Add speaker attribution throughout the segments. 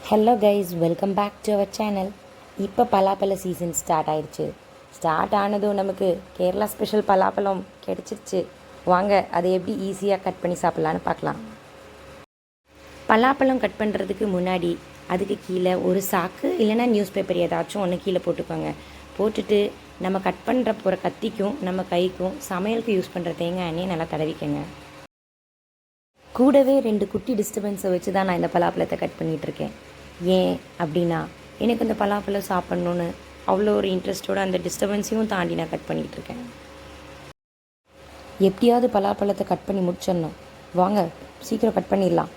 Speaker 1: Hello guys, welcome back to our channel. இப்போ பலாப்பழ season start ஆயிடுச்சு. ஸ்டார்ட் ஆனதும் நமக்கு கேரளா ஸ்பெஷல் பலாப்பழம் கிடச்சிருச்சு. வாங்க அதை எப்படி ஈஸியாக கட் பண்ணி சாப்பிட்லான்னு பார்க்கலாம். பலாப்பழம் கட் பண்ணுறதுக்கு முன்னாடி அதுக்கு கீழே ஒரு சாக்கு இல்லைன்னா நியூஸ் பேப்பர் ஏதாச்சும் ஒன்று கீழே போட்டுக்கோங்க. போட்டுட்டு நம்ம கட் பண்ணுற போகிற கத்திக்கும் நம்ம கைக்கும் சமையலுக்கு யூஸ் பண்ணுற தேங்காய் எண்ணெயை நல்லா தடவிக்கங்க. கூடவே 2 குட்டி டிஸ்டர்பன்ஸை வச்சு தான் நான் இந்த பலாப்பழத்தை கட் பண்ணிகிட்ருக்கேன். ஏன் அப்படின்னா, எனக்கு இந்த பலாப்பழம் சாப்பிட்ணுன்னு அவ்வளோ ஒரு இன்ட்ரெஸ்ட்டோடு அந்த டிஸ்டர்பன்ஸையும் தாண்டி நான் கட் பண்ணிகிட்ருக்கேன். எப்படியாவது பலாப்பழத்தை கட் பண்ணி முடிச்சிடணும். வாங்க சீக்கிரம் கட் பண்ணிடலாம்.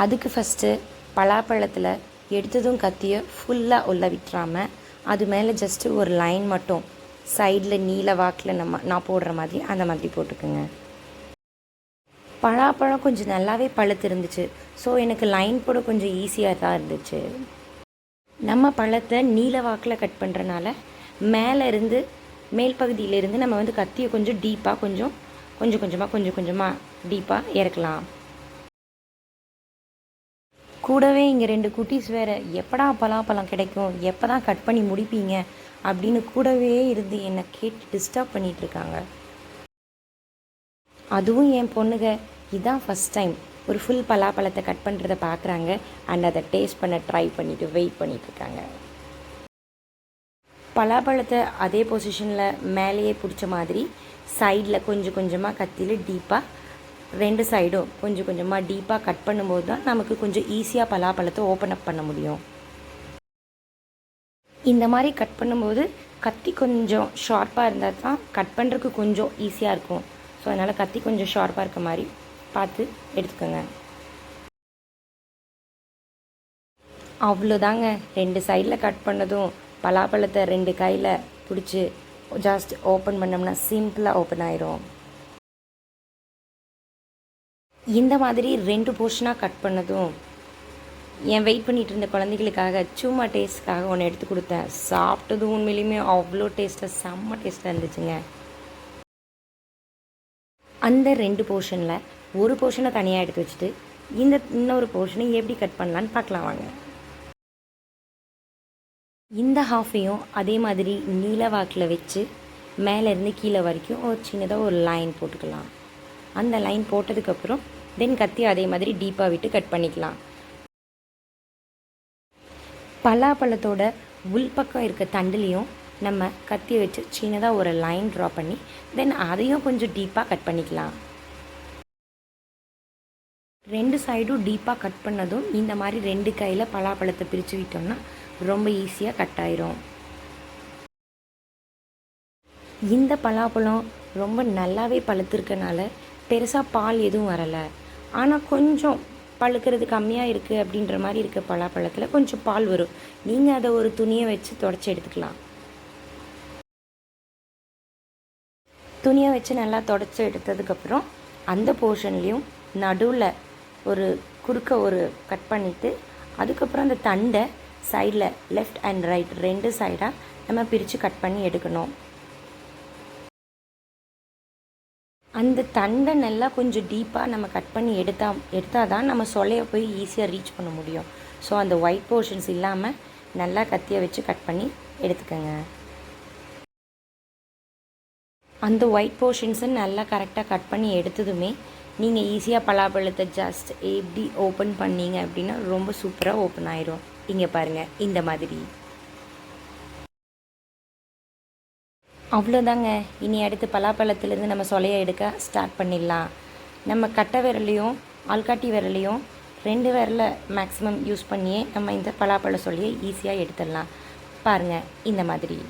Speaker 1: அதுக்கு ஃபஸ்ட்டு பலாப்பழத்தில் எடுத்ததும் கத்தியை ஃபுல்லாக உள்ள விட்டுறாமல் அது மேலே ஜஸ்ட்டு ஒரு லைன் மட்டும் சைடில் நீல வாக்கில் நான் போடுற மாதிரி அந்த மாதிரி போட்டுக்குங்க. பலாப்பழம் கொஞ்சம் நல்லாவே பழுத்து இருந்துச்சு. ஸோ எனக்கு லைன் போட கொஞ்சம் ஈஸியாக தான் இருந்துச்சு. நம்ம பழத்தை நீல வாக்கில் கட் பண்ணுறனால மேல் பகுதியிலேருந்து நம்ம கத்தியை கொஞ்சம் டீப்பாக கொஞ்சம் கொஞ்சமாக டீப்பாக இறக்கலாம். கூடவே இங்கே 2 குட்டீஸ் வேறு எப்படா பலாப்பழம் கிடைக்கும், எப்போ தான் கட் பண்ணி முடிப்பீங்க அப்படின்னு கூடவே இருந்து என்னை கேட்டு டிஸ்டர்ப் பண்ணிகிட்ருக்காங்க. அதுவும் என் பொண்ணுங்க இதுதான் ஃபஸ்ட் டைம் ஒரு ஃபுல் பலாப்பழத்தை கட் பண்ணுறதை பார்க்குறாங்க. அண்ட் அதை டேஸ்ட் பண்ண ட்ரை பண்ணிவிட்டு வெயிட் பண்ணிகிட்ருக்காங்க. பலாப்பழத்தை அதே பொசிஷனில் மேலேயே பிடிச்ச மாதிரி சைடில் கொஞ்சம் கொஞ்சமாக கத்தியில் டீப்பாக 2 சைடும் கொஞ்சம் கொஞ்சமாக டீப்பாக கட் பண்ணும்போது தான் நமக்கு கொஞ்சம் ஈஸியாக பலாப்பழத்தை ஓப்பன் அப் பண்ண முடியும். இந்த மாதிரி கட் பண்ணும்போது கத்தி கொஞ்சம் ஷார்ப்பாக இருந்தால் தான் கட் பண்ணுறதுக்கு கொஞ்சம் ஈஸியாக இருக்கும். ஸோ அதனால் கத்தி கொஞ்சம் ஷார்ப்பாக இருக்க மாதிரி பார்த்து எடுத்துக்கோங்க. அவ்வளோதாங்க. 2 சைடில் கட் பண்ணதும் பலாப்பழத்தை 2 கையில் பிடிச்சி ஜஸ்ட் ஓப்பன் பண்ணோம்னா சிம்பிளாக ஓப்பன் ஆயிரும். இந்த மாதிரி 2 போர்ஷனாக கட் பண்ணதும் என் வெயிட் பண்ணிகிட்டு இருந்த குழந்தைகளுக்காக சும்மா டேஸ்ட்டுக்காக ஒன்று எடுத்து கொடுத்தேன். சாப்பிட்டது உண்மையிலுமே அவ்வளோ டேஸ்ட்டாக செம்ம டேஸ்ட்டாக இருந்துச்சுங்க. அந்த 2 போர்ஷனில் ஒரு போர்ஷனை தனியாக எடுத்து வச்சுட்டு இன்னொரு போர்ஷனை எப்படி கட் பண்ணலான்னு பார்க்கலாம் வாங்க. இந்த ஹாஃபையும் அதே மாதிரி நீல வாக்கில் வச்சு மேலேருந்து கீழே வரைக்கும் ஒரு சின்னதாக ஒரு லைன் போட்டுக்கலாம். அந்த லைன் போட்டதுக்கப்புறம் தென் கத்தி அதே மாதிரி டீப்பாக விட்டு கட் பண்ணிக்கலாம். பலாப்பழத்தோட உள்பக்கம் இருக்க தண்டுலேயும் நம்ம கத்தியை வச்சு சின்னதாக ஒரு லைன் ட்ரா பண்ணி தென் அதையும் கொஞ்சம் டீப்பாக கட் பண்ணிக்கலாம். 2 சைடும் டீப்பாக கட் பண்ணதும் இந்த மாதிரி 2 கையில் பலாப்பழத்தை பிரித்து விட்டோம்னா ரொம்ப ஈஸியாக கட் ஆயிரும். இந்த பலாப்பழம் ரொம்ப நல்லாவே பழுத்திருக்கனால பெருசாக பால் எதுவும் வரலை. ஆனால் கொஞ்சம் பழுக்கிறது கம்மியாக இருக்குது அப்படின்ற மாதிரி இருக்க பலாப்பழத்தில் கொஞ்சம் பால் வரும். நீங்கள் அதை ஒரு துணியை வச்சு தொடச்சி எடுத்துக்கலாம். துணியை வச்சு நல்லா தொடச்சி எடுத்ததுக்கப்புறம் அந்த போர்ஷன்லேயும் நடுவில் குறுக்க ஒரு கட் பண்ணிவிட்டு அதுக்கப்புறம் அந்த தண்டை சைடில் லெஃப்ட் அண்ட் ரைட் 2 சைடாக நம்ம பிரித்து கட் பண்ணி எடுக்கணும். அந்த தண்டை நல்லா கொஞ்சம் டீப்பாக நம்ம கட் பண்ணி எடுத்தால் தான் நம்ம சொலையை போய் ஈஸியாக ரீச் பண்ண முடியும். ஸோ அந்த ஒயிட் போர்ஷன்ஸ் இல்லாமல் நல்லா கத்தியை வச்சு கட் பண்ணி எடுத்துக்கோங்க. அந்த ஒயிட் போர்ஷன்ஸை நல்லா கரெக்டாக கட் பண்ணி எடுத்ததுமே நீங்கள் ஈஸியாக பலாப்பழத்தை ஜஸ்ட் எப்படி ஓப்பன் பண்ணீங்க அப்படின்னா ரொம்ப சூப்பராக ஓப்பன் ஆயிரும். இங்கே பாருங்கள், இந்த மாதிரி. அவ்வளோதாங்க. இனி அடுத்து பலாப்பழத்துலேருந்து நம்ம சொலையை எடுக்க ஸ்டார்ட் பண்ணிடலாம். நம்ம கட்டை விரலையும் ஆள்காட்டி விரலையும் 2 விரலை மேக்ஸிமம் யூஸ் பண்ணியே நம்ம இந்த பலாப்பழ சொலையை ஈஸியாக எடுத்துடலாம். பாருங்கள், இந்த மாதிரி.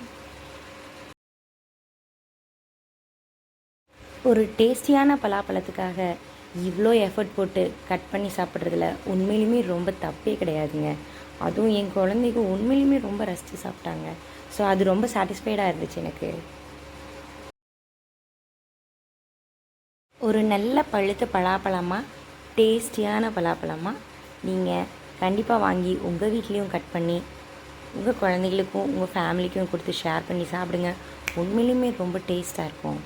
Speaker 1: ஒரு டேஸ்டியான பலாப்பழத்துக்காக இவ்வளோ எஃபர்ட் போட்டு கட் பண்ணி சாப்பிட்றதுல உண்மையிலுமே ரொம்ப தப்பே கிடையாதுங்க. அதுவும் என் குழந்தைக்கு உண்மையிலுமே ரொம்ப ரசித்து சாப்பிட்டாங்க. ஸோ அது ரொம்ப சாட்டிஸ்ஃபைடாக இருந்துச்சு எனக்கு. ஒரு நல்ல பழுத்த பலாப்பழமாக டேஸ்டியான பலாப்பழமாக நீங்கள் கண்டிப்பாக வாங்கி உங்கள் வீட்லேயும் கட் பண்ணி உங்கள் குழந்தைகளுக்கும் உங்கள் ஃபேமிலிக்கும் கொடுத்து ஷேர் பண்ணி சாப்பிடுங்க. உண்மையிலுமே ரொம்ப டேஸ்ட்டாக இருக்கும்.